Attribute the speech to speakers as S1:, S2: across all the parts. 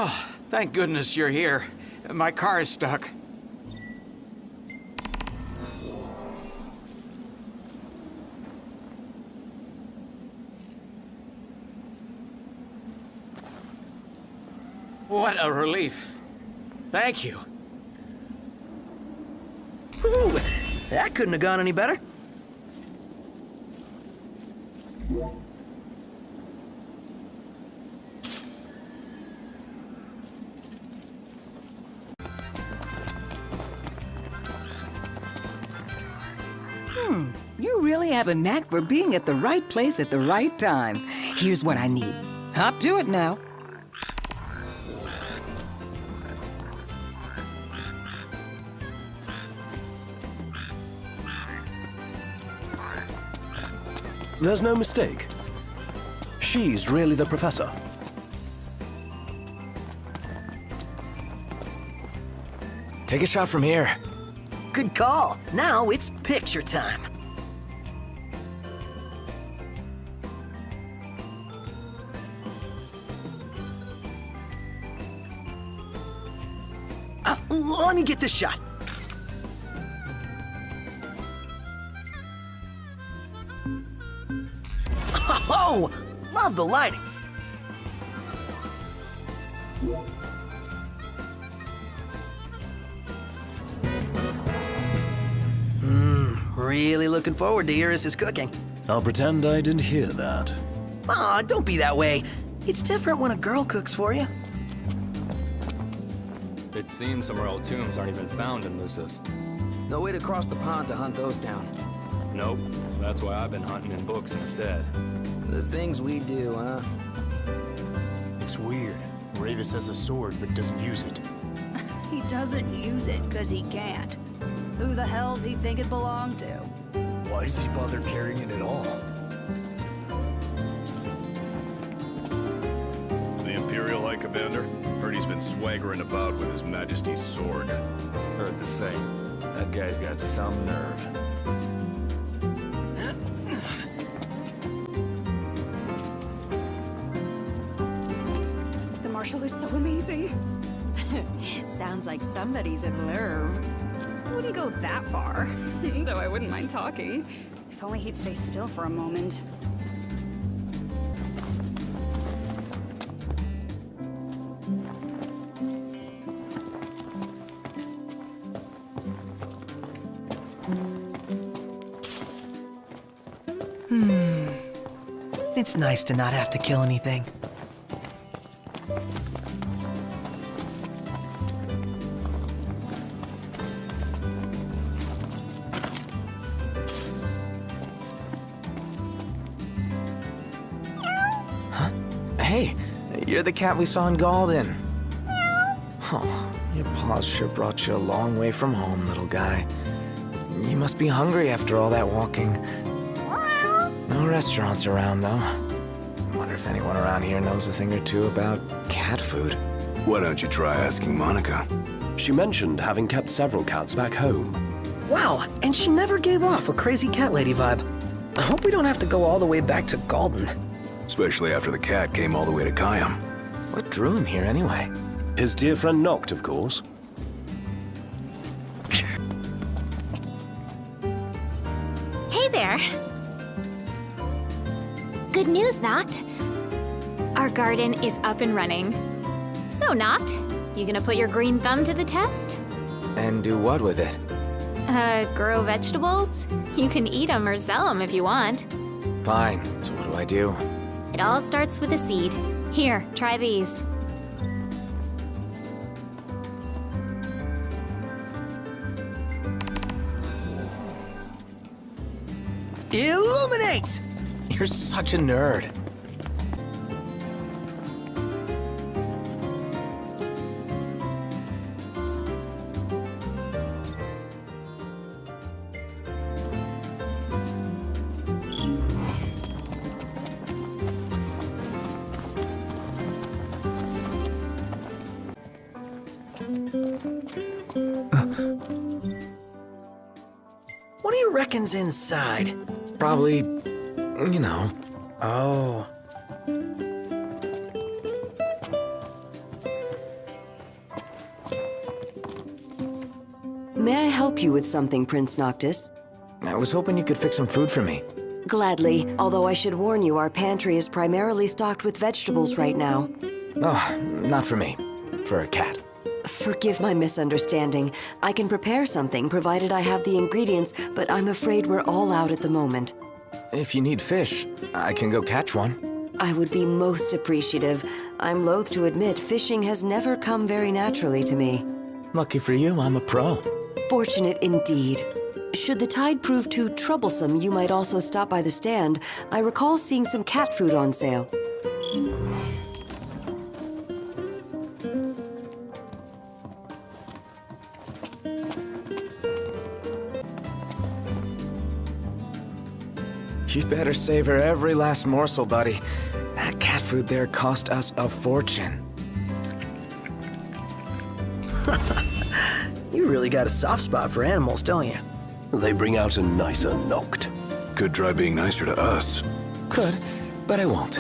S1: Oh, thank goodness you're here. My car is stuck. What a relief. Thank you.
S2: Whew, that couldn't have gone any better.
S3: You really have a knack for being at the right place at the right time. Here's what I need. Hop to it now.
S4: There's no mistake. She's really the professor.
S5: Take a shot from here.
S2: Good call. Now it's picture time. Let me get this shot. Oh, love the lighting. Really looking forward to Iris's cooking.
S4: I'll pretend I didn't hear that.
S2: Aw, don't be that way. It's different when a girl cooks for you.
S6: It seems some royal tombs aren't even found in Lucis.
S5: No way to cross the pond to hunt those down.
S6: Nope. That's why I've been hunting in books instead.
S5: The things we do, huh?
S7: It's weird. Ravis has a sword, but doesn't use it.
S8: He doesn't use it because he can't. Who the hell's he think it belonged to?
S7: Why does he bother carrying it at all?
S9: The Imperial High Commander? Heard he's been swaggering about with His Majesty's sword.
S6: Heard the same. That guy's got some nerve.
S8: The Marshal is so amazing. Sounds like somebody's in love. I wouldn't go that far, though I wouldn't mind talking. If only he'd stay still for a moment.
S2: It's nice to not have to kill anything.
S5: Hey, you're the cat we saw in Galden. Oh, your paws sure brought you a long way from home, little guy. You must be hungry after all that walking. No restaurants around, though. Wonder if anyone around here knows a thing or two about cat food.
S9: Why don't you try asking Monica?
S4: She mentioned having kept several cats back home.
S2: Wow, and she never gave off a crazy cat lady vibe. I hope we don't have to go all the way back to Galden.
S9: Especially after the cat came all the way to Kayam.
S5: What drew him here anyway?
S4: His dear friend Noct, of course.
S10: Hey there. Good news, Noct. Our garden is up and running. So, Noct, you gonna put your green thumb to the test?
S5: And do what with it?
S10: Grow vegetables? You can eat them or sell them if you want.
S5: Fine, so what do I do?
S10: It all starts with a seed. Here, try these.
S2: Illuminate!
S5: You're such a nerd.
S2: What do you reckon's inside?
S5: Probably, you know.
S2: Oh.
S11: May I help you with something, Prince Noctis?
S5: I was hoping you could fix some food for me.
S11: Gladly, although I should warn you, our pantry is primarily stocked with vegetables right now.
S5: Oh, not for me. For a cat.
S11: Forgive my misunderstanding. I can prepare something, provided I have the ingredients, but I'm afraid we're all out at the moment.
S5: If you need fish, I can go catch one.
S11: I would be most appreciative. I'm loath to admit, fishing has never come very naturally to me.
S5: Lucky for you, I'm a pro.
S11: Fortunate indeed. Should the tide prove too troublesome, you might also stop by the stand. I recall seeing some cat food on sale.
S5: You'd better savor every last morsel, buddy. That cat food there cost us a fortune.
S2: You really got a soft spot for animals, don't you?
S4: They bring out a nicer Noct.
S9: Could try being nicer to us.
S5: Could, but I won't.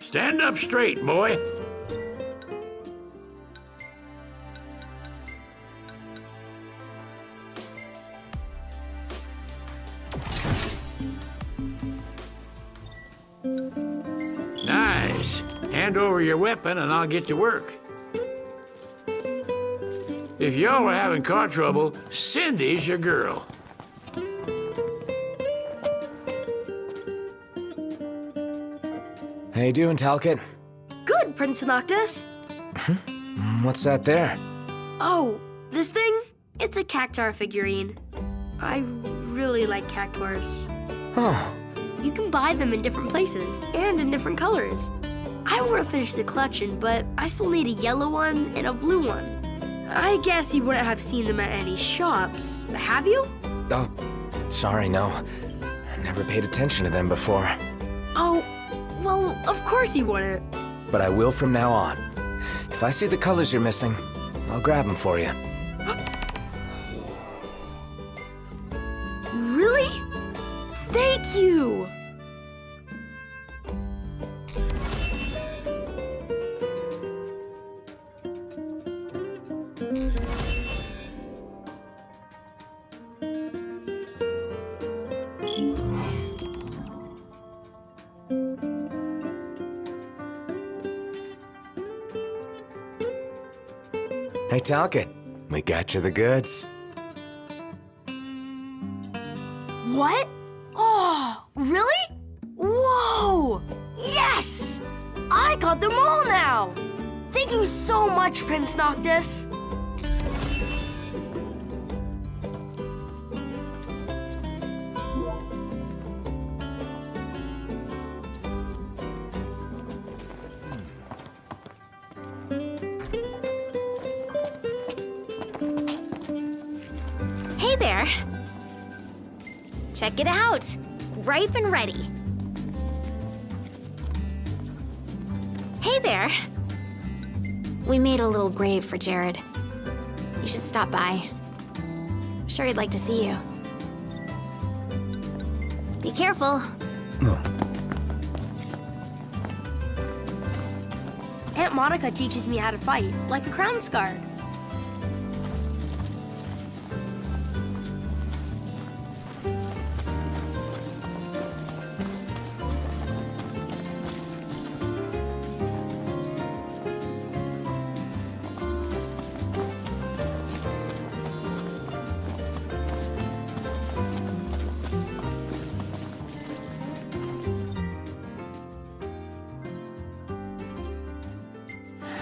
S12: Stand up straight, boy. Nice. Hand over your weapon and I'll get to work. If y'all are having car trouble, Cindy's your girl.
S5: How you doing, Talcott?
S13: Good, Prince Noctis.
S5: What's that there?
S13: Oh, this thing? It's a cactar figurine. I really like cactuars.
S5: Oh,
S13: You can buy them in different places and in different colors. I want to finish the collection, but I still need a yellow one and a blue one. I guess you wouldn't have seen them at any shops, have you?
S5: oh, sorry, no. I never paid attention to them before.
S13: Oh, well, of course you wouldn't.
S5: But I will from now on. If I see the colors you're missing, I'll grab them for you.
S13: Really? Thank you!
S5: Hey, Talcott, we got you the goods.
S13: What? Oh, really? Whoa! Yes! I got them all now! Thank you so much, Prince Noctis.
S10: Hey there. Check it out. Ripe and ready. Hey there. We made a little grave for Jared. You should stop by. I'm sure he'd like to see you. Be careful.
S13: Aunt Monica teaches me how to fight, like a crown guard.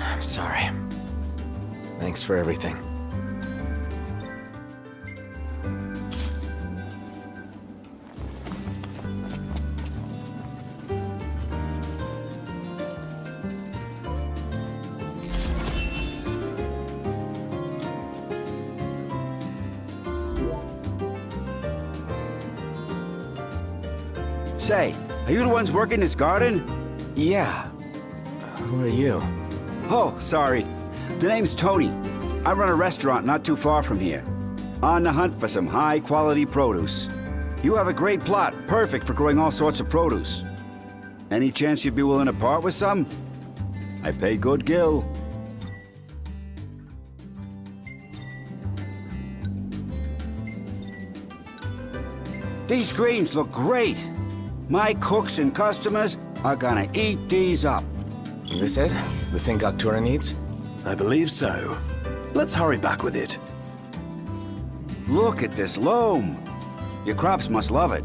S5: I'm sorry. Thanks for everything.
S14: Say, are you the ones working this garden?
S5: Yeah. Who are you?
S14: Oh, sorry. The name's Tony. I run a restaurant not too far from here. On the hunt for some high-quality produce. You have a great plot, perfect for growing all sorts of produce. Any chance you'd be willing to part with some? I pay good gill. These greens look great. My cooks and customers are gonna eat these up.
S5: This it? The thing Goktura needs?
S4: I believe so. Let's hurry back with it.
S14: Look at this loam. Your crops must love it.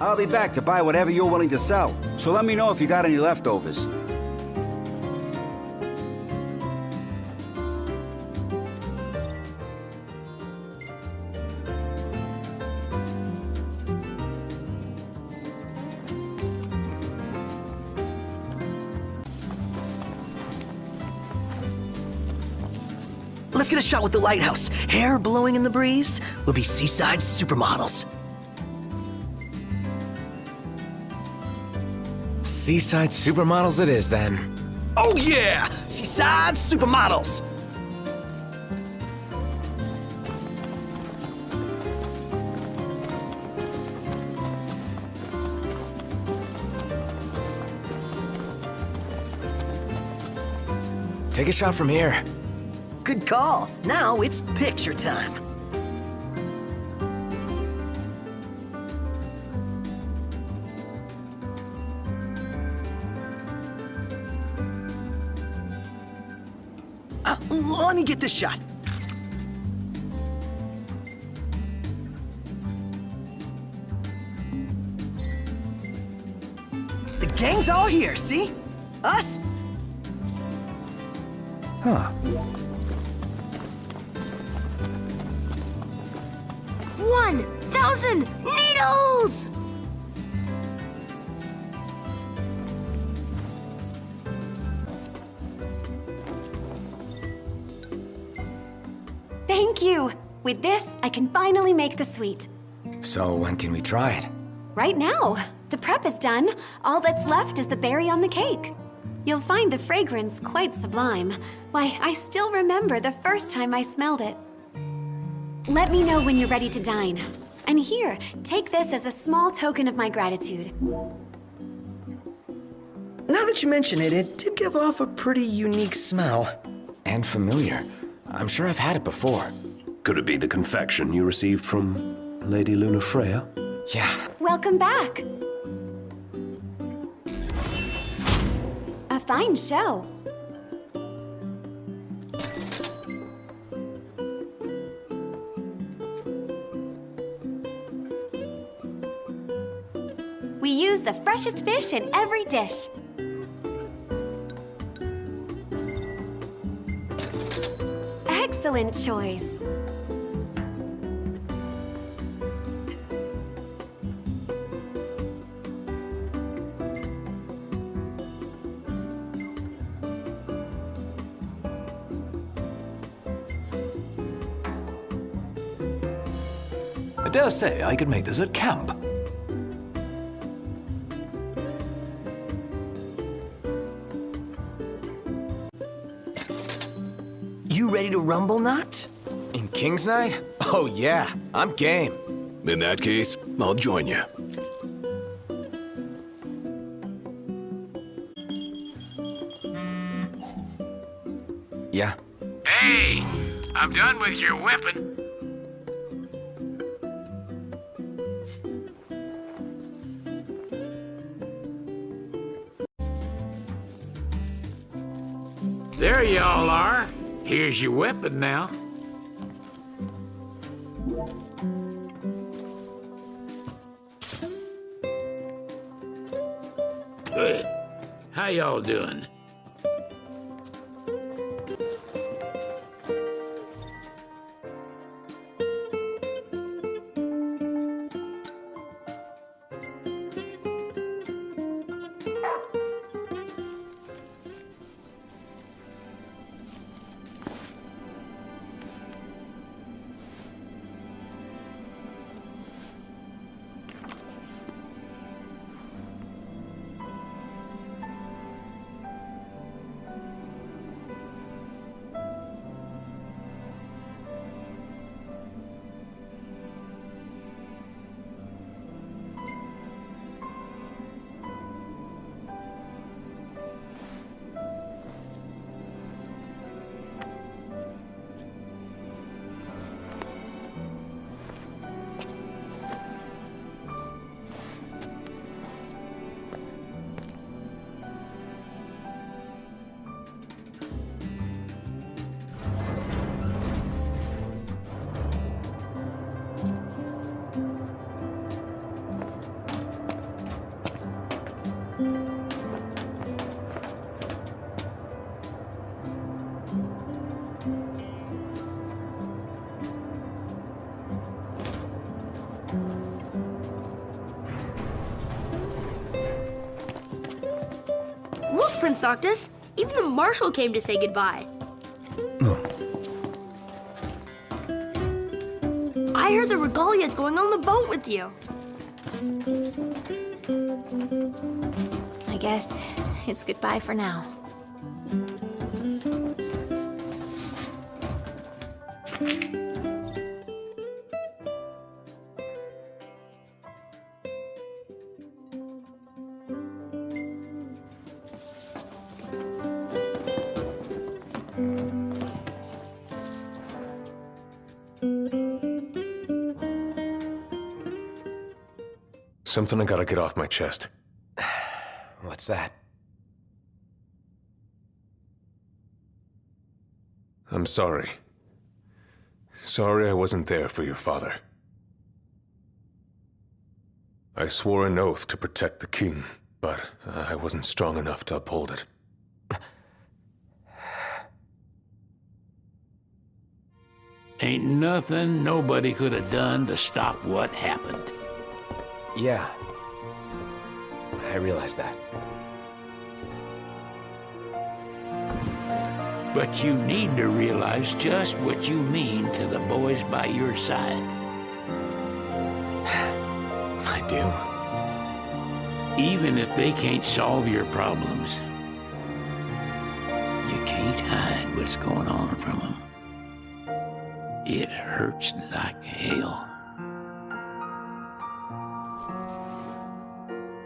S14: I'll be back to buy whatever you're willing to sell, so let me know if you got any leftovers.
S2: Let's get a shot with the lighthouse. Hair blowing in the breeze. We'll be seaside supermodels.
S5: Seaside supermodels it is, then.
S2: Oh yeah! Seaside supermodels!
S5: Take a shot from here.
S2: Good call. Now it's picture time. Let me get this shot. The gang's all here, see? Us?
S4: Huh.
S13: 1,000 needles!
S8: Thank you! With this, I can finally make the sweet.
S5: So when can we try it?
S8: Right now. The prep is done. All that's left is the berry on the cake. You'll find the fragrance quite sublime. Why, I still remember the first time I smelled it. Let me know when you're ready to dine. And here, take this as a small token of my gratitude.
S2: Now that you mention it, it did give off a pretty unique smell.
S5: And familiar. I'm sure I've had it before.
S4: Could it be the confection you received from Lady Luna Freya?
S5: Yeah.
S8: Welcome back. A fine show. We use the freshest fish in every dish. Excellent choice.
S4: I dare say I could make this at camp.
S2: You ready to rumble, Not?
S5: In King's Night? Oh yeah, I'm game.
S9: In that case, I'll join you.
S5: Yeah.
S12: Hey, I'm done with your weapon. There y'all are. Here's your weapon now. Good. How y'all doing?
S13: once, Noctis. Even the marshal came to say goodbye. I heard the Regalia's going on the boat with you.
S10: I guess it's goodbye for now.
S4: Something I gotta get off my chest.
S5: What's that?
S4: I'm sorry. Sorry I wasn't there for your father. I swore an oath to protect the king, but I wasn't strong enough to uphold it.
S12: Ain't nothing nobody could have done to stop what happened.
S5: Yeah. I realize that.
S12: But you need to realize just what you mean to the boys by your side.
S5: I do.
S12: Even if they can't solve your problems, you can't hide what's going on from them. It hurts like hell.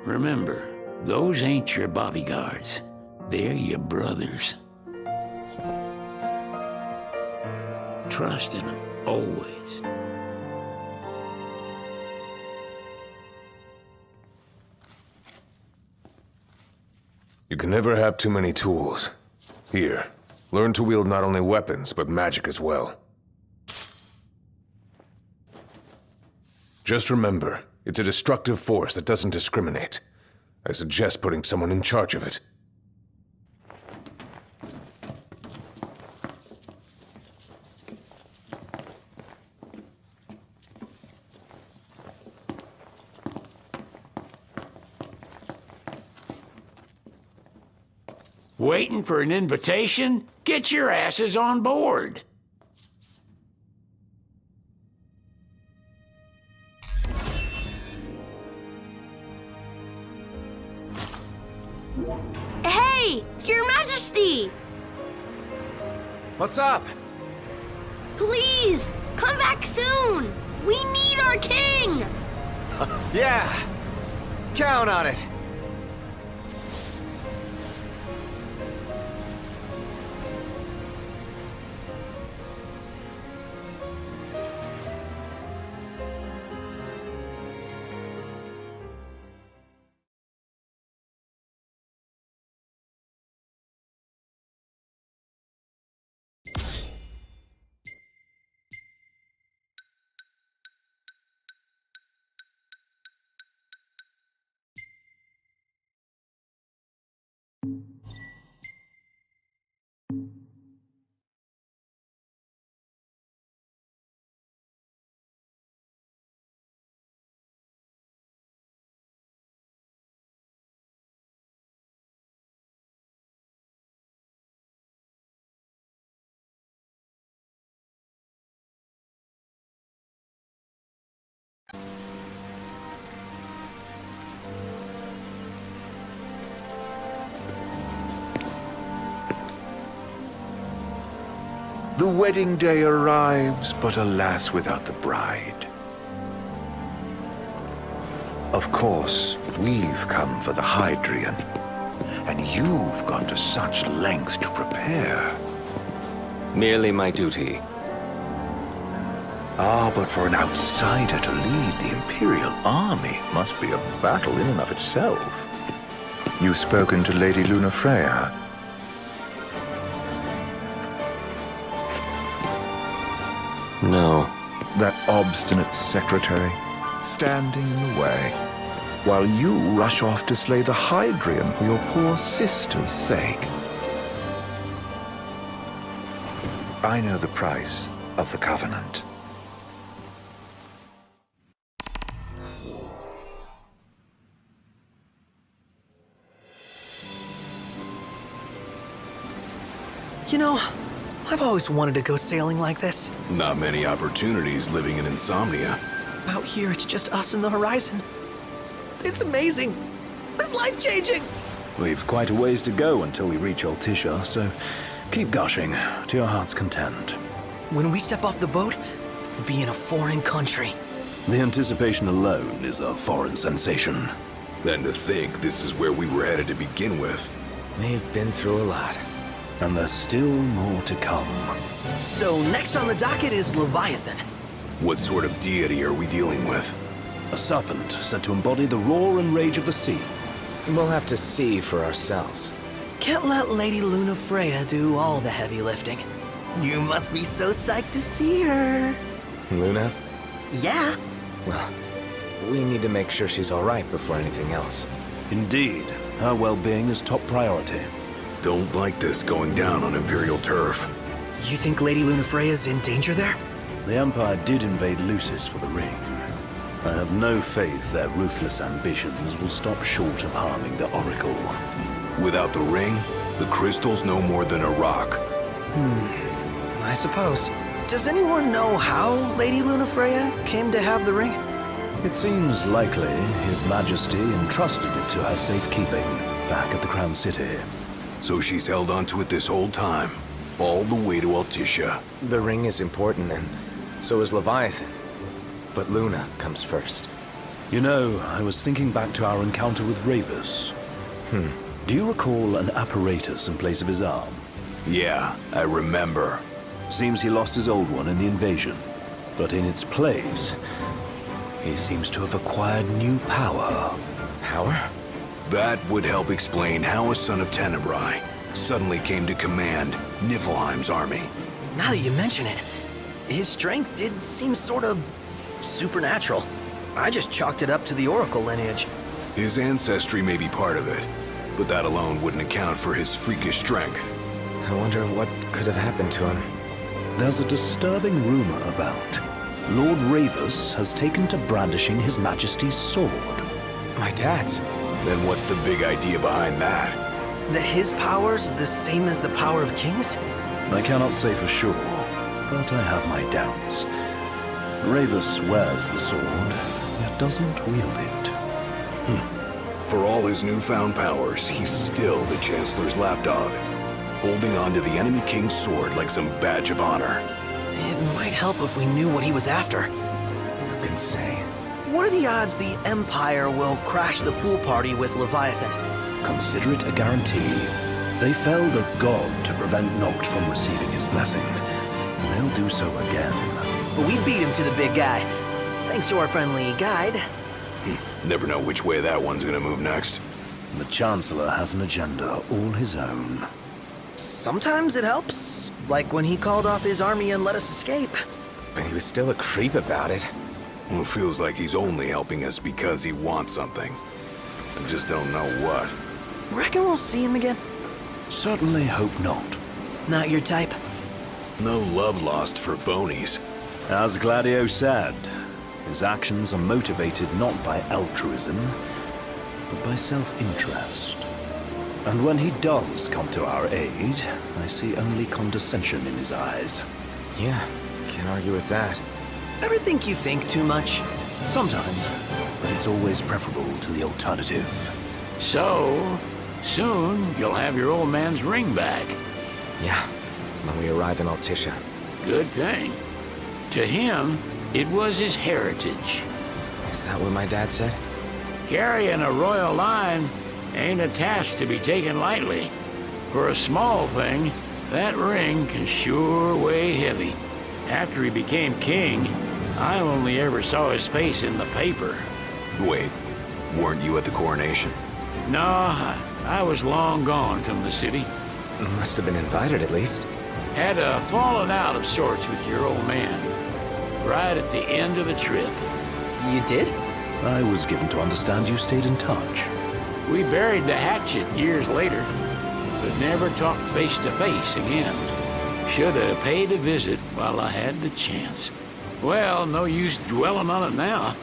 S12: Remember, those ain't your bodyguards. They're your brothers. Trust in them, always.
S4: You can never have too many tools. Here, learn to wield not only weapons, but magic as well. Just remember, it's a destructive force that doesn't discriminate. I suggest putting someone in charge of it.
S12: Waiting for an invitation? Get your asses on board.
S13: Hey, Your Majesty!
S5: What's up?
S13: Please, come back soon! We need our king!
S5: Yeah! Count on it!
S15: The wedding day arrives, but alas, without the bride. Of course, we've come for the Hydrian, and you've gone to such lengths to prepare.
S16: Merely my duty.
S15: Ah, but for an outsider to lead the Imperial army must be a battle in and of itself. You've spoken to Lady Lunafreya.
S16: No.
S15: That obstinate secretary, standing in the way, while you rush off to slay the Hydrian for your poor sister's sake. I know the price of the Covenant.
S2: You know, I've always wanted to go sailing like this.
S9: Not many opportunities living in Insomnia.
S2: Out here, it's just us and the horizon. It's amazing. It's life-changing.
S17: We've quite a ways to go until we reach Altisha, so keep gushing to your heart's content.
S2: When we step off the boat, we'll be in a foreign country.
S17: The anticipation alone is a foreign sensation.
S9: Then to think this is where we were headed to begin with.
S5: We've been through a lot.
S17: And there's still more to come.
S2: So next on the docket is Leviathan.
S9: What sort of deity are we dealing with?
S17: A serpent said to embody the roar and rage of the sea.
S5: We'll have to see for ourselves.
S2: Can't let Lady Luna Freya do all the heavy lifting. You must be so psyched to see her.
S5: Luna?
S2: Yeah.
S5: Well, we need to make sure she's all right before anything else.
S17: Indeed. Her well-being is top priority.
S9: Don't like this going down on Imperial turf.
S2: You think Lady Luna Freya's in danger there?
S17: The Empire did invade Lucis for the ring. I have no faith their ruthless ambitions will stop short of harming the Oracle.
S9: Without the ring, the crystal's no more than a rock.
S2: I suppose. Does anyone know how Lady Luna Freya came to have the ring?
S17: It seems likely His Majesty entrusted it to her safekeeping back at the Crown City.
S9: So she's held onto it this whole time, all the way to Altisha.
S5: The ring is important, and so is Leviathan. But Luna comes first.
S17: You know, I was thinking back to our encounter with Ravus. Do you recall an apparatus in place of his arm?
S9: Yeah, I remember.
S17: Seems he lost his old one in the invasion. But in its place, he seems to have acquired new power.
S5: Power?
S9: That would help explain how a son of Tenebrae suddenly came to command Niflheim's army.
S2: Now that you mention it, his strength did seem sort of supernatural. I just chalked it up to the Oracle lineage.
S9: His ancestry may be part of it, but that alone wouldn't account for his freakish strength.
S5: I wonder what could have happened to him.
S17: There's a disturbing rumor about Lord Ravus has taken to brandishing His Majesty's sword.
S5: My dad's?
S9: Then what's the big idea behind that?
S2: That his power's the same as the power of kings?
S17: I cannot say for sure, but I have my doubts. Ravus wears the sword, yet doesn't wield it.
S9: For all his newfound powers, he's still the Chancellor's lapdog, holding on to the enemy king's sword like some badge of honor.
S2: It might help if we knew what he was after.
S5: Who can say?
S2: What are the odds the Empire will crash the pool party with Leviathan?
S17: Consider it a guarantee. They felled a god to prevent Noct from receiving his blessing. And they'll do so again.
S2: But we beat him to the big guy, thanks to our friendly guide.
S9: Never know which way that one's gonna move next.
S17: The Chancellor has an agenda all his own.
S2: Sometimes it helps, like when he called off his army and let us escape.
S5: But he was still a creep about it.
S9: Well, it feels like he's only helping us because he wants something. I just don't know what.
S2: Reckon we'll see him again?
S17: Certainly hope not.
S2: Not your type?
S9: No love lost for phonies.
S17: As Gladio said, his actions are motivated not by altruism, but by self-interest. And when he does come to our aid, I see only condescension in his eyes.
S5: Yeah, can't argue with that.
S2: Ever think you think too much?
S17: Sometimes, but it's always preferable to the alternative.
S12: So, soon you'll have your old man's ring back.
S5: Yeah, when we arrive in Altisha.
S12: Good thing. To him, it was his heritage.
S5: Is that what my dad said?
S12: Carrying a royal line ain't a task to be taken lightly. For a small thing, that ring can sure weigh heavy. After he became king, I only ever saw his face in the paper.
S9: Wait, weren't you at the coronation?
S12: No, I was long gone from the city.
S5: Must have been invited at least.
S12: Had a falling out of sorts with your old man. Right at the end of the trip.
S2: You did?
S17: I was given to understand you stayed in touch.
S12: We buried the hatchet years later, but never talked face to face again. Should have paid a visit while I had the chance. Well, no use dwelling on it now.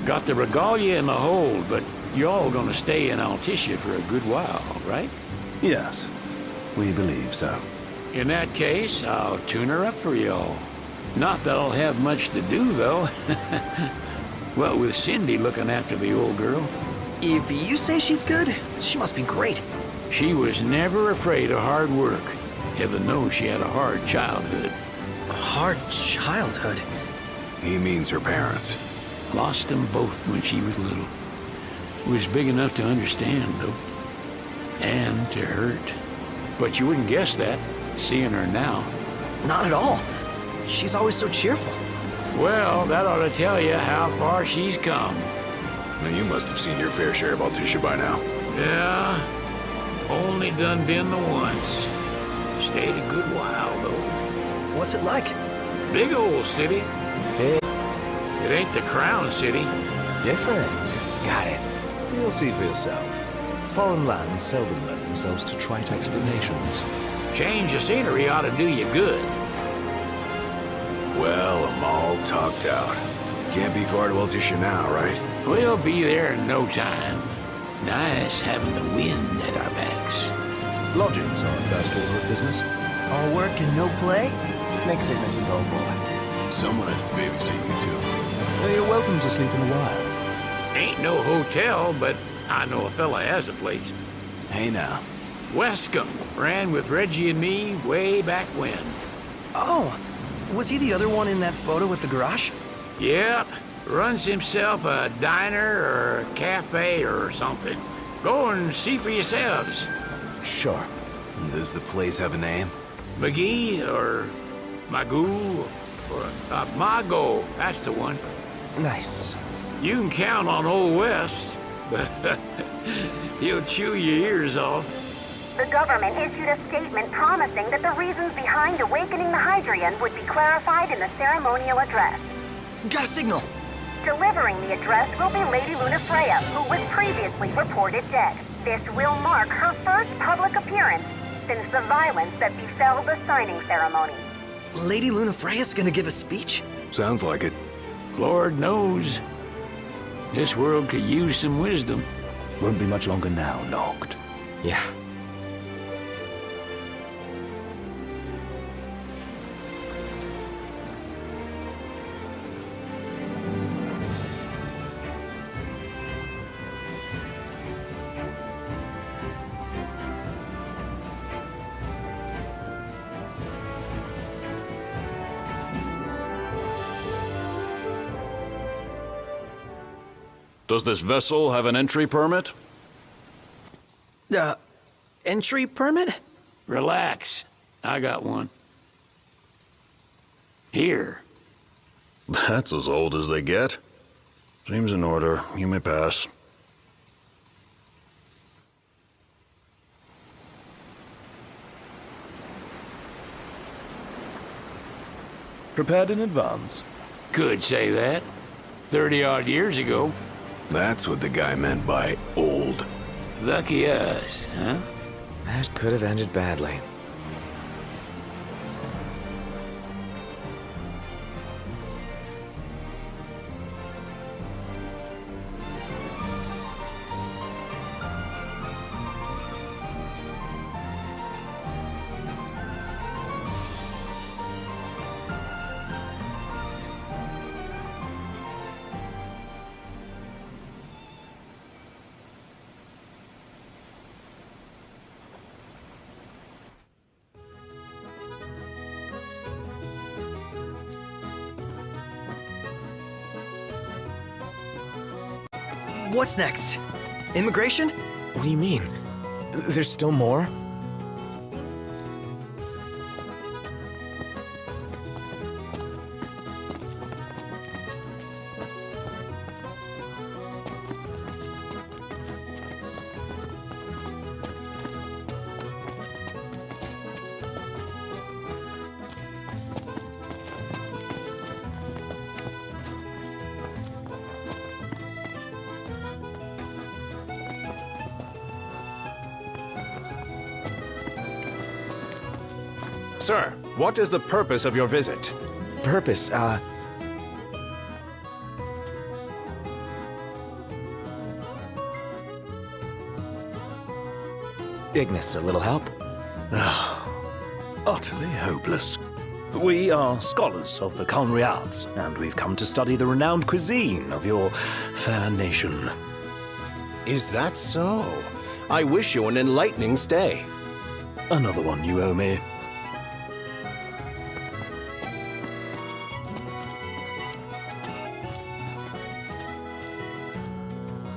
S12: Got the regalia in the hold, but you're all gonna stay in Altisha for a good while, right?
S17: Yes. We believe so.
S12: In that case, I'll tune her up for y'all. Not that I'll have much to do, though. Well, with Cindy looking after the old girl.
S2: If you say she's good, she must be great.
S12: She was never afraid of hard work. Heaven knows she had a hard childhood.
S2: A hard childhood?
S9: He means her parents.
S12: Lost them both when she was little. Was big enough to understand, though. And to hurt. But you wouldn't guess that, seeing her now.
S2: Not at all. She's always so cheerful.
S12: Well, that ought to tell you how far she's come.
S9: Now, you must have seen your fair share of Altissia by now.
S12: Yeah, only done been the once. Stayed a good while, though.
S2: What's it like?
S12: Big old city.
S5: Big.
S12: It ain't the Crown City.
S5: Different. Got it.
S17: You'll see for yourself. Foreign lands seldom lend themselves to trite explanations.
S12: Change of scenery ought to do you good.
S9: Well, I'm all talked out. Can't be far to Altissia now, right?
S12: We'll be there in no time. Nice having the wind at our backs.
S17: Lodgings are a first order of business.
S2: All work and no play? Makes it innocent, old boy.
S9: Someone has to babysit you, too.
S17: You're welcome to sleep in the wild.
S12: Ain't no hotel, but I know a fella has a place.
S9: Hey, now.
S12: Wescombe ran with Reggie and me way back when.
S2: Oh, was he the other one in that photo with the garage?
S12: Yep. Runs himself a diner or a cafe or something. Go and see for yourselves.
S5: Sure.
S9: Does the place have a name?
S12: McGee or Magoo or Mago. That's the one.
S5: Nice.
S12: You can count on Old West, but he'll chew your ears off.
S18: The government issued a statement promising that the reasons behind awakening the Hydrian would be clarified in the ceremonial address.
S2: Got a signal.
S18: Delivering the address will be Lady Lunafreya, who was previously reported dead. This will mark her first public appearance since the violence that befell the signing ceremony.
S2: Lady Lunafreya's gonna give a speech?
S9: Sounds like it.
S12: Lord knows. This world could use some wisdom.
S17: Won't be much longer now, Noct.
S5: Yeah.
S19: Does this vessel have an entry permit?
S2: Entry permit?
S12: Relax. I got one. Here.
S19: That's as old as they get. Seems in order. You may pass.
S17: Prepared in advance?
S12: Could say that. 30-odd years ago.
S9: That's what the guy meant by old.
S12: Lucky us, huh?
S5: That could have ended badly.
S2: What's next? Immigration?
S5: What do you mean? There's still more?
S20: Sir, what is the purpose of your visit?
S5: Purpose, Ignis, a little help?
S17: Utterly hopeless. We are scholars of the culinary arts, and we've come to study the renowned cuisine of your fair nation.
S21: Is that so? I wish you an enlightening stay.
S17: Another one you owe me.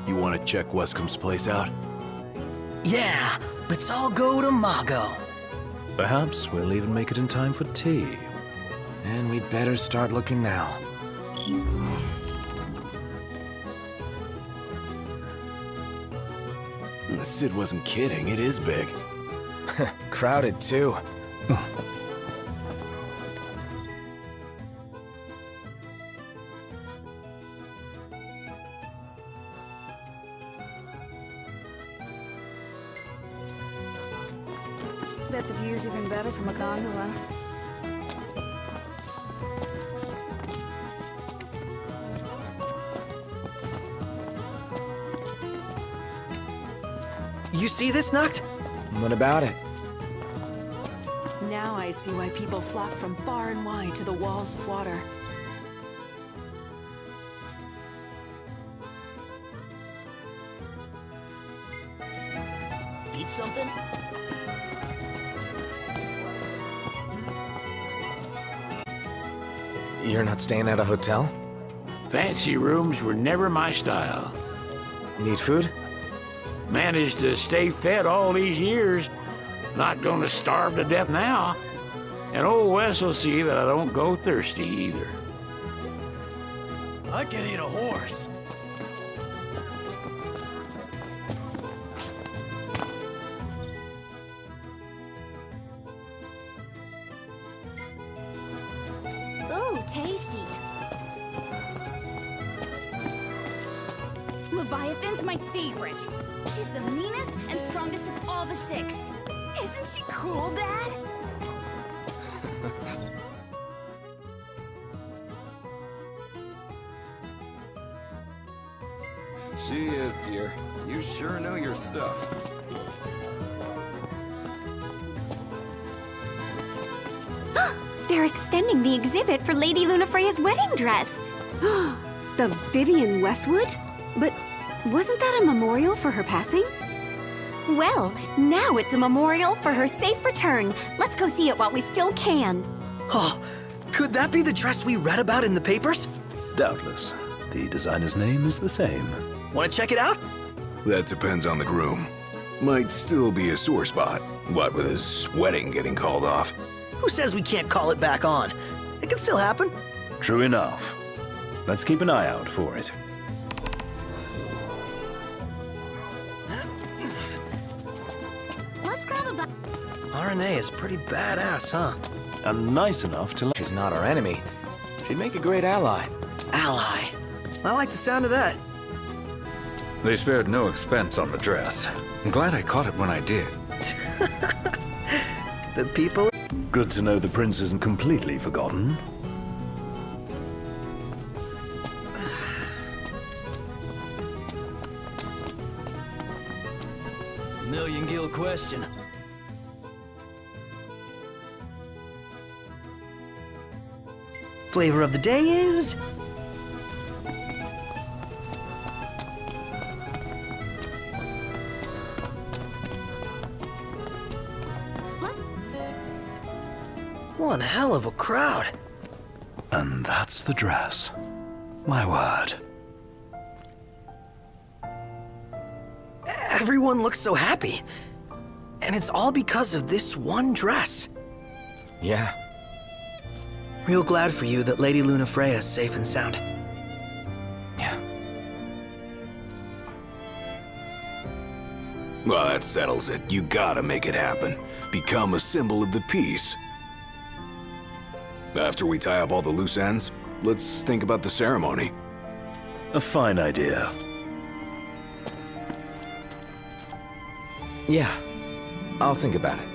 S7: You want to check Wescomb's place out?
S2: Yeah, let's all go to Mago.
S17: Perhaps we'll even make it in time for tea.
S5: And we'd better start looking now.
S7: Sid wasn't kidding, it is big.
S5: Crowded, too.
S8: Bet the view's even better from a gondola.
S2: You see this, Noct?
S5: What about it?
S22: Now I see why people flock from far and wide to the walls of water.
S2: Eat something?
S5: You're not staying at a hotel?
S12: Fancy rooms were never my style.
S5: Need food?
S12: Managed to stay fed all these years. Not gonna starve to death now. And old Wes will see that I don't go thirsty either.
S21: I can eat a horse.
S8: Ooh, tasty. Leviathan's my favorite. She's the meanest and strongest of all the six. Isn't she cool, Dad?
S6: She is, dear. You sure know your stuff.
S10: They're extending the exhibit for Lady Lunafreya's wedding dress.
S8: The Vivian Westwood? But wasn't that a memorial for her passing?
S10: Well, now it's a memorial for her safe return. Let's go see it while we still can.
S2: Oh, could that be the dress we read about in the papers?
S17: Doubtless. The designer's name is the same.
S2: Want to check it out?
S9: That depends on the groom. Might still be a sore spot. What with his wedding getting called off?
S2: Who says we can't call it back on? It can still happen.
S17: True enough. Let's keep an eye out for it.
S10: Let's grab a bite.
S2: RNA is pretty badass, huh?
S17: And nice enough to...
S5: She's not our enemy. She'd make a great ally.
S2: Ally. I like the sound of that.
S6: They spared no expense on the dress. I'm glad I caught it when I did.
S2: The people...
S17: Good to know the prince isn't completely forgotten.
S21: Million-gill question.
S2: Flavor of the day is... One hell of a crowd.
S17: And that's the dress. My word.
S2: Everyone looks so happy. And it's all because of this one dress.
S5: Yeah.
S2: Real glad for you that Lady Lunafreya is safe and sound.
S5: Yeah.
S9: Well, that settles it. You gotta make it happen. Become a symbol of the peace. After we tie up all the loose ends, let's think about the ceremony.
S17: A fine idea.
S5: Yeah. I'll think about it.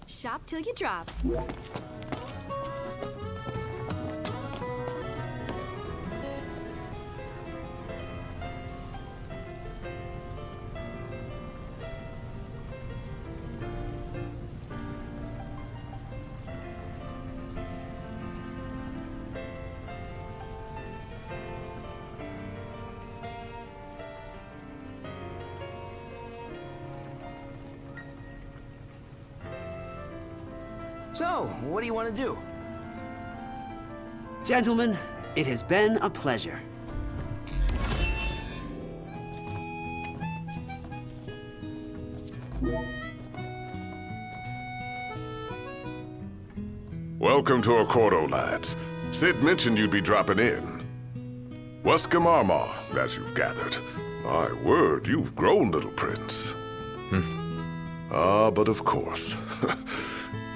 S8: Shop till you drop.
S5: So, what do you want to do?
S1: Gentlemen, it has been a pleasure.
S4: Welcome to Accordo, lads. Sid mentioned you'd be dropping in. Wescom Armor, as you've gathered. My word, you've grown, little prince. Ah, but of course.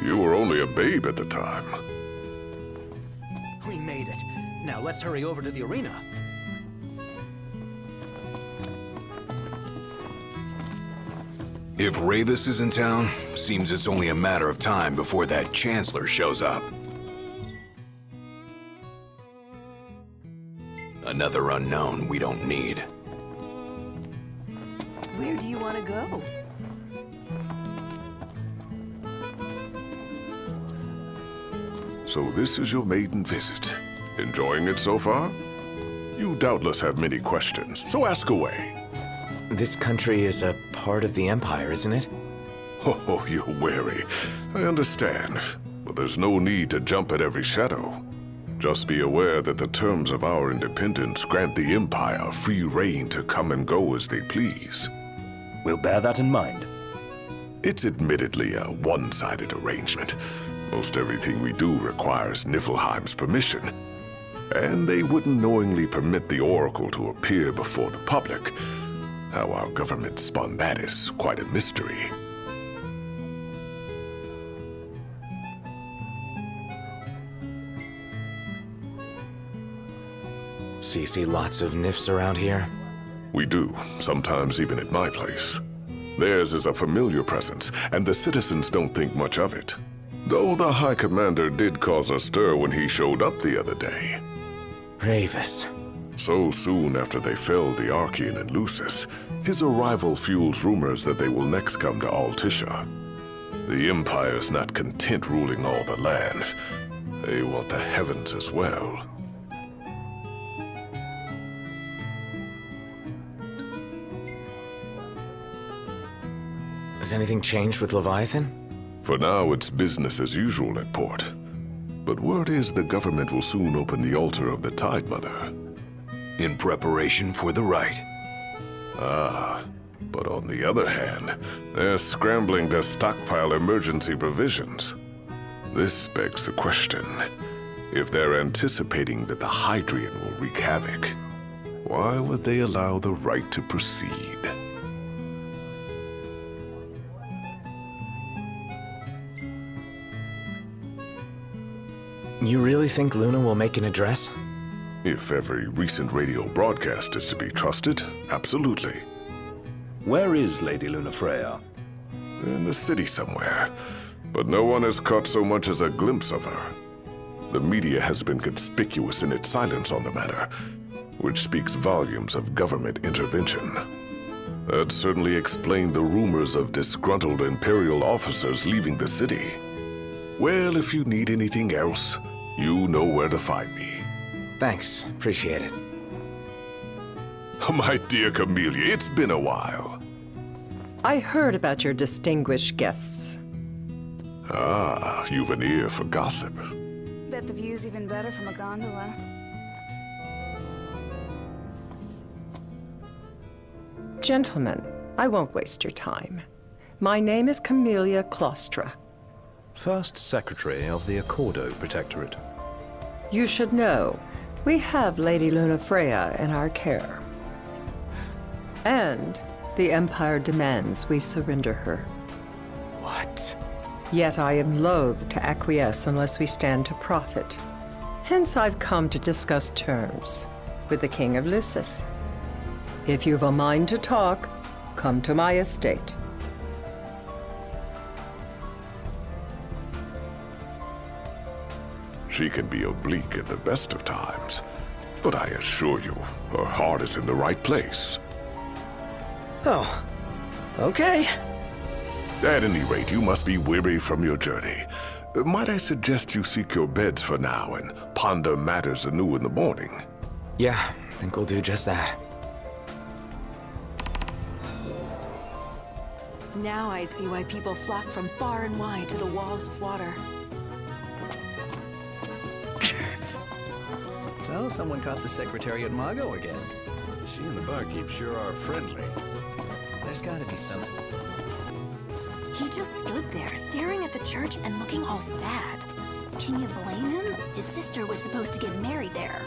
S4: You were only a babe at the time.
S2: We made it. Now let's hurry over to the arena.
S9: If Ravis is in town, seems it's only a matter of time before that Chancellor shows up. Another unknown we don't need.
S22: Where do you want to go?
S4: So this is your maiden visit. Enjoying it so far? You doubtless have many questions, so ask away.
S5: This country is a part of the Empire, isn't it?
S4: Oh, you're wary. I understand. But there's no need to jump at every shadow. Just be aware that the terms of our independence grant the Empire free reign to come and go as they please.
S17: We'll bear that in mind.
S4: It's admittedly a one-sided arrangement. Most everything we do requires Niflheim's permission. And they wouldn't knowingly permit the Oracle to appear before the public. How our government spun that is quite a mystery.
S5: So you see lots of Nifs around here?
S4: We do, sometimes even at my place. Theirs is a familiar presence, and the citizens don't think much of it. Though the High Commander did cause a stir when he showed up the other day.
S5: Ravis.
S4: So soon after they felled the Archean and Lucis, his arrival fuels rumors that they will next come to Altisha. The Empire's not content ruling all the land. They want the heavens as well.
S5: Has anything changed with Leviathan?
S4: For now, it's business as usual at port. But word is the government will soon open the altar of the Tide Mother.
S9: In preparation for the rite.
S4: Ah, but on the other hand, they're scrambling to stockpile emergency provisions. This begs the question, if they're anticipating that the Hydrian will wreak havoc, why would they allow the rite to proceed?
S5: You really think Luna will make an address?
S4: If every recent radio broadcast is to be trusted, absolutely.
S17: Where is Lady Lunafreya?
S4: In the city somewhere, but no one has caught so much as a glimpse of her. The media has been conspicuous in its silence on the matter, which speaks volumes of government intervention. That certainly explained the rumors of disgruntled Imperial officers leaving the city. Well, if you need anything else, you know where to find me.
S5: Thanks. Appreciate it.
S4: My dear Camellia, it's been a while.
S3: I heard about your distinguished guests.
S4: Ah, you've an ear for gossip.
S8: Bet the view's even better from a gondola.
S3: Gentlemen, I won't waste your time. My name is Camellia Claustra.
S17: First Secretary of the Accordo Protectorate.
S3: You should know, we have Lady Lunafreya in our care. And the Empire demands we surrender her.
S5: What?
S3: Yet I am loath to acquiesce unless we stand to profit. Hence I've come to discuss terms with the King of Lucis. If you've a mind to talk, come to my estate.
S4: She can be oblique at the best of times, but I assure you, her heart is in the right place.
S2: Oh, okay.
S4: At any rate, you must be weary from your journey. Might I suggest you seek your beds for now and ponder matters anew in the morning?
S5: Yeah, I think we'll do just that.
S22: Now I see why people flock from far and wide to the walls of water.
S11: Oh, someone caught the secretary at Mago again.
S6: She and the barkeep sure are friendly.
S11: There's gotta be something.
S8: He just stood there, staring at the church and looking all sad. Can you blame him? His sister was supposed to get married there.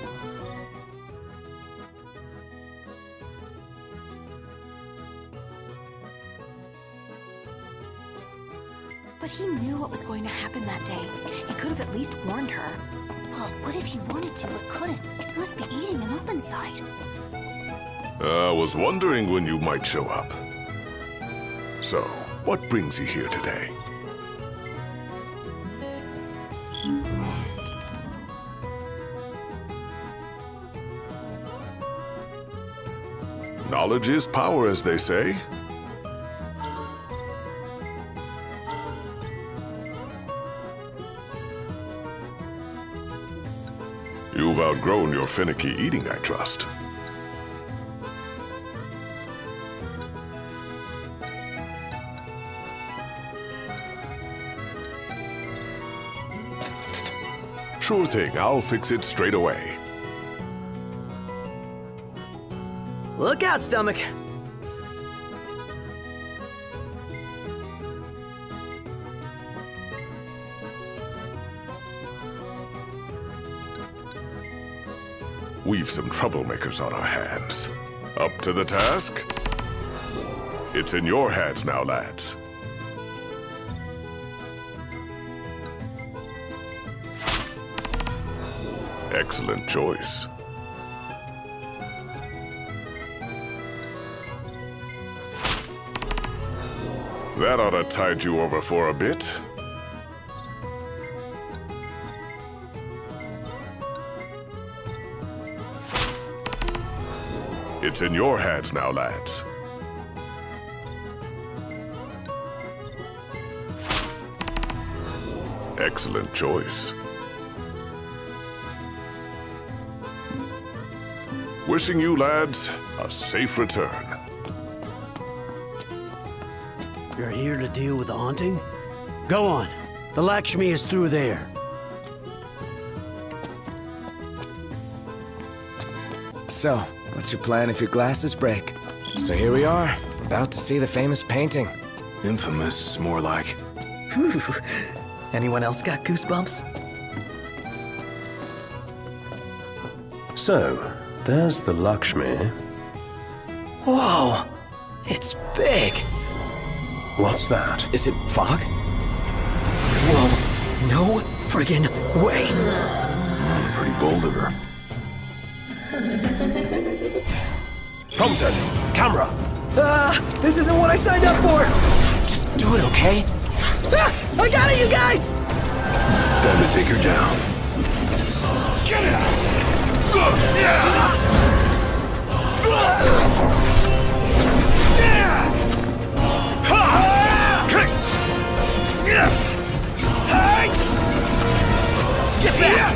S8: But he knew what was going to happen that day. He could have at least warned her. Well, what if he wanted to but couldn't? He must be eating him up inside.
S4: I was wondering when you might show up. So, what brings you here today? Knowledge is power, as they say. You've outgrown your finicky eating, I trust. Sure thing, I'll fix it straight away.
S2: Look out, stomach!
S4: We've some troublemakers on our hands. Up to the task? It's in your hands now, lads. Excellent choice. That ought to tide you over for a bit. It's in your hands now, lads. Excellent choice. Wishing you lads a safe return.
S1: You're here to deal with the haunting? Go on. The Lakshmi is through there.
S5: So, what's your plan if your glasses break? So here we are, about to see the famous painting.
S9: Infamous, more like.
S2: Whew. Anyone else got goosebumps?
S17: So, there's the Lakshmi.
S2: Whoa! It's big!
S17: What's that?
S5: Is it fog?
S2: Whoa! No friggin' way!
S9: Pretty bold of her.
S17: Prompter! Camera!
S2: This isn't what I signed up for!
S5: Just do it, okay?
S2: I got it, you guys!
S9: Time to take her down.
S17: Get it!
S2: Get back!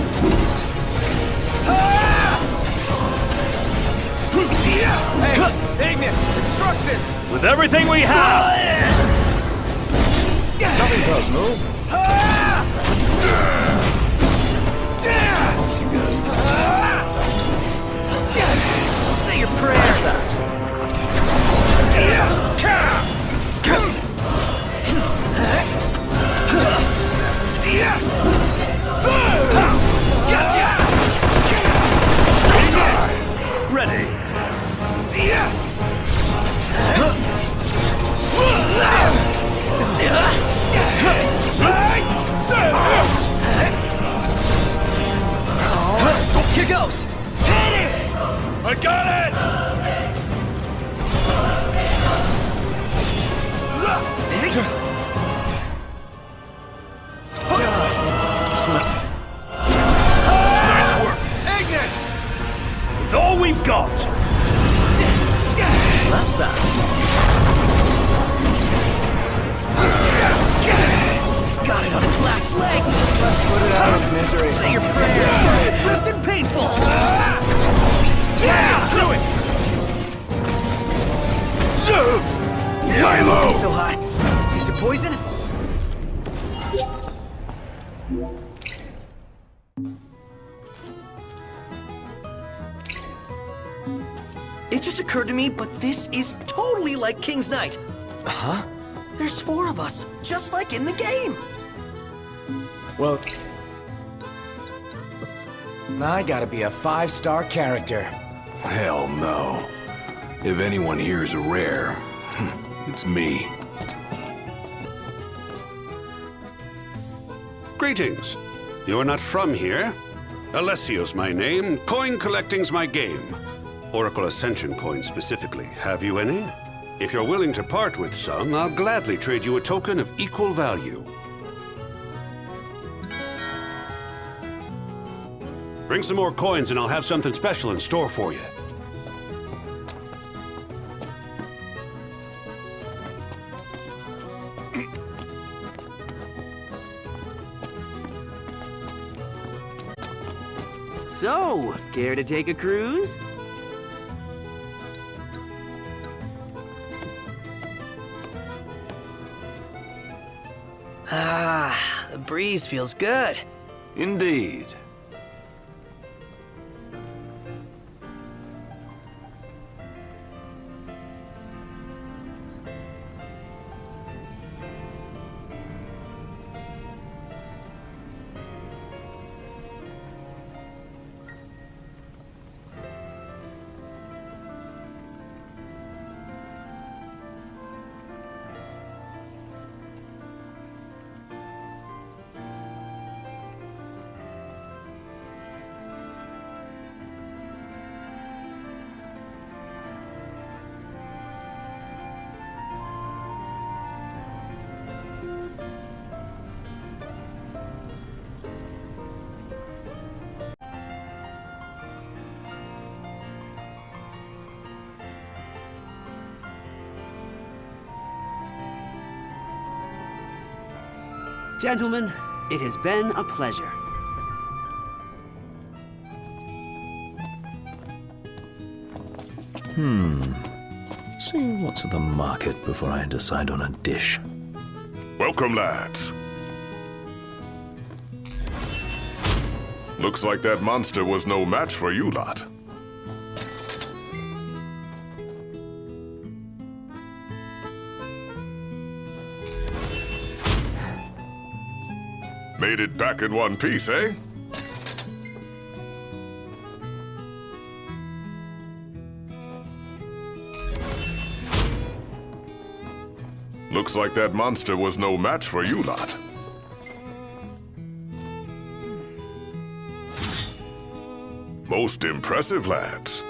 S5: Hey, Ignis! Instructions!
S17: With everything we have!
S5: Nothing personal.
S2: Say your prayers!
S17: Ready?
S2: Here goes!
S17: Hit it! I got it! Nice work!
S5: Ignis!
S17: With all we've got!
S2: That's that. Got it on its last legs!
S5: Let's put it out of its misery.
S2: Say your prayers! It's swift and painful!
S17: Do it! Milo!
S2: So hot. Is it poison? It just occurred to me, but this is totally like King's Night.
S5: Huh?
S2: There's 4 of us, just like in the game.
S5: Well, I gotta be a 5-star character.
S9: Hell no. If anyone here is a rare, it's me.
S13: Greetings. You are not from here? Alessio's my name. Coin collecting's my game. Oracle Ascension coins specifically. Have you any? If you're willing to part with some, I'll gladly trade you a token of equal value. Bring some more coins and I'll have something special in store for you.
S14: So, care to take a cruise?
S2: Ah, the breeze feels good.
S17: Indeed.
S14: Gentlemen, it has been a pleasure.
S17: See what's at the market before I decide on a dish.
S4: Welcome, lads. Looks like that monster was no match for you lot. Made it back in one piece, eh? Looks like that monster was no match for you lot. Most impressive, lads.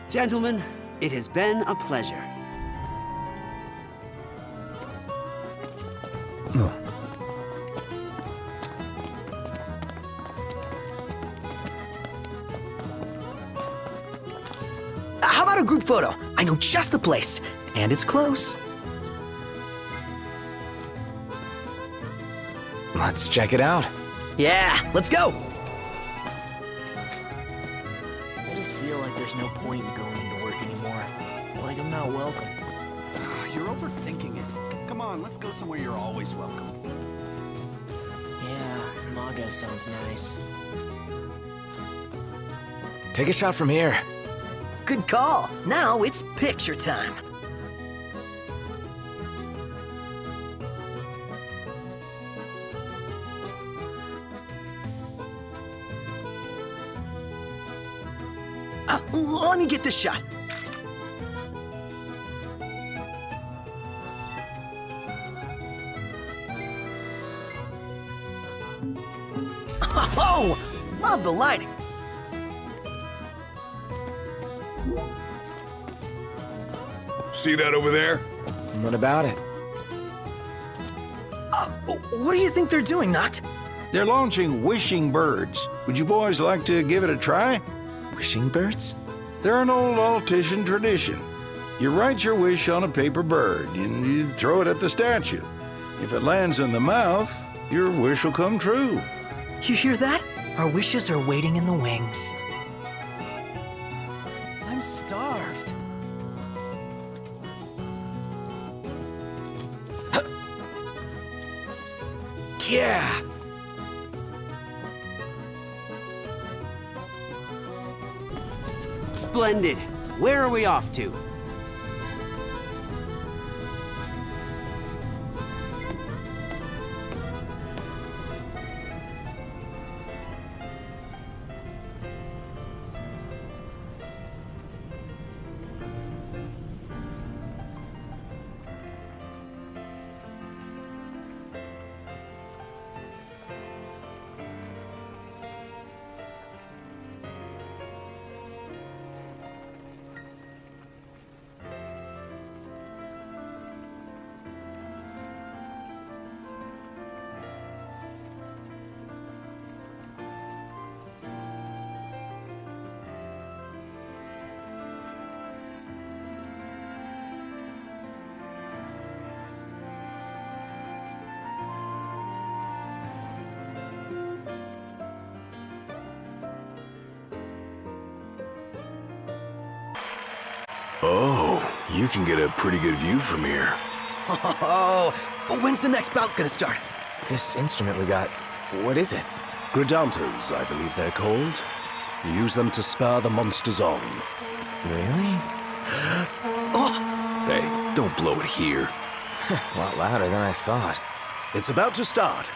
S14: Gentlemen, it has been a pleasure.
S2: How about a group photo? I know just the place, and it's close.
S5: Let's check it out.
S2: Yeah, let's go.
S7: I just feel like there's no point in going into work anymore. Like I'm not welcome.
S11: You're overthinking it. Come on, let's go somewhere you're always welcome.
S7: Yeah, Mago sounds nice.
S5: Take a shot from here.
S2: Good call. Now it's picture time. Let me get this shot. Oh, love the lighting.
S9: See that over there?
S5: What about it?
S2: What do you think they're doing, Noct?
S15: They're launching wishing birds. Would you boys like to give it a try?
S5: Wishing birds?
S15: They're an old Altian tradition. You write your wish on a paper bird, and you throw it at the statue. If it lands in the mouth, your wish will come true.
S2: You hear that? Our wishes are waiting in the wings.
S7: I'm starved.
S5: Yeah!
S14: Splendid. Where are we off to?
S9: Oh, you can get a pretty good view from here.
S2: Oh, when's the next bout gonna start?
S5: This instrument we got, what is it?
S17: Gridantas, I believe they're called. You use them to spur the monsters on.
S5: Really?
S2: Oh.
S9: Hey, don't blow it here.
S5: A lot louder than I thought.
S17: It's about to start.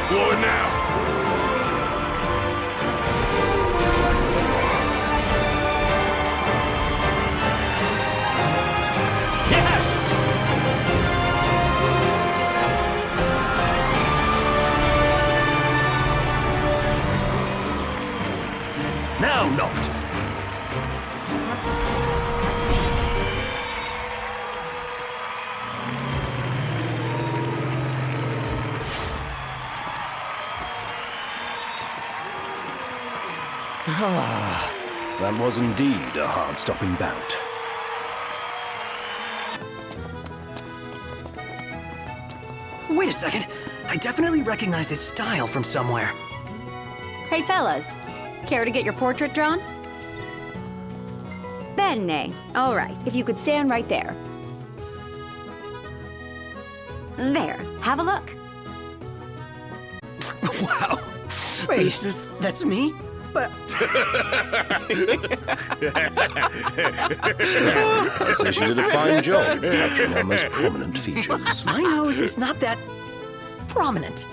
S9: Blow it now!
S14: Yes!
S17: Now, Noct! That was indeed a hard-stopping bout.
S2: Wait a second. I definitely recognize this style from somewhere.
S8: Hey, fellas. Care to get your portrait drawn? Bene. All right, if you could stand right there. There. Have a look.
S2: Wow. Wait, that's me? But
S17: I say she did a fine job capturing our most prominent features.
S2: My nose is not that prominent.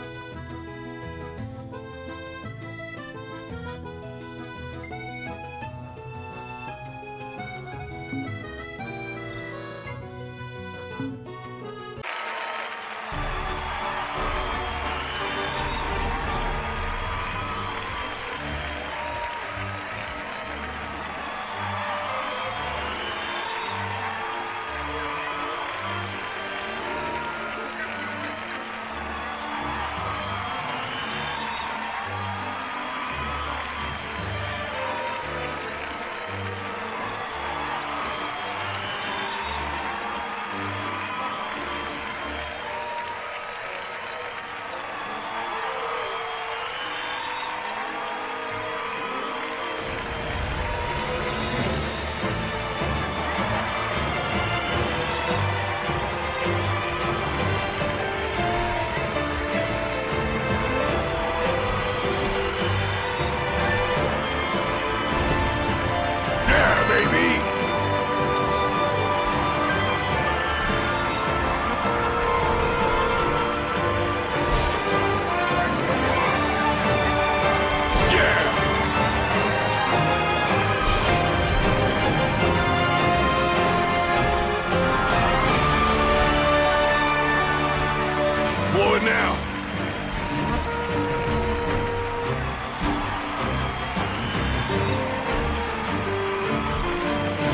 S9: Blow it now.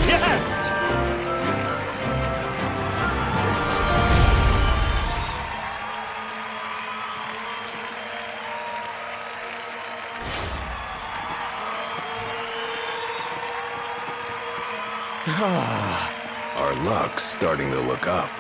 S14: Yes!
S9: Our luck's starting to look up.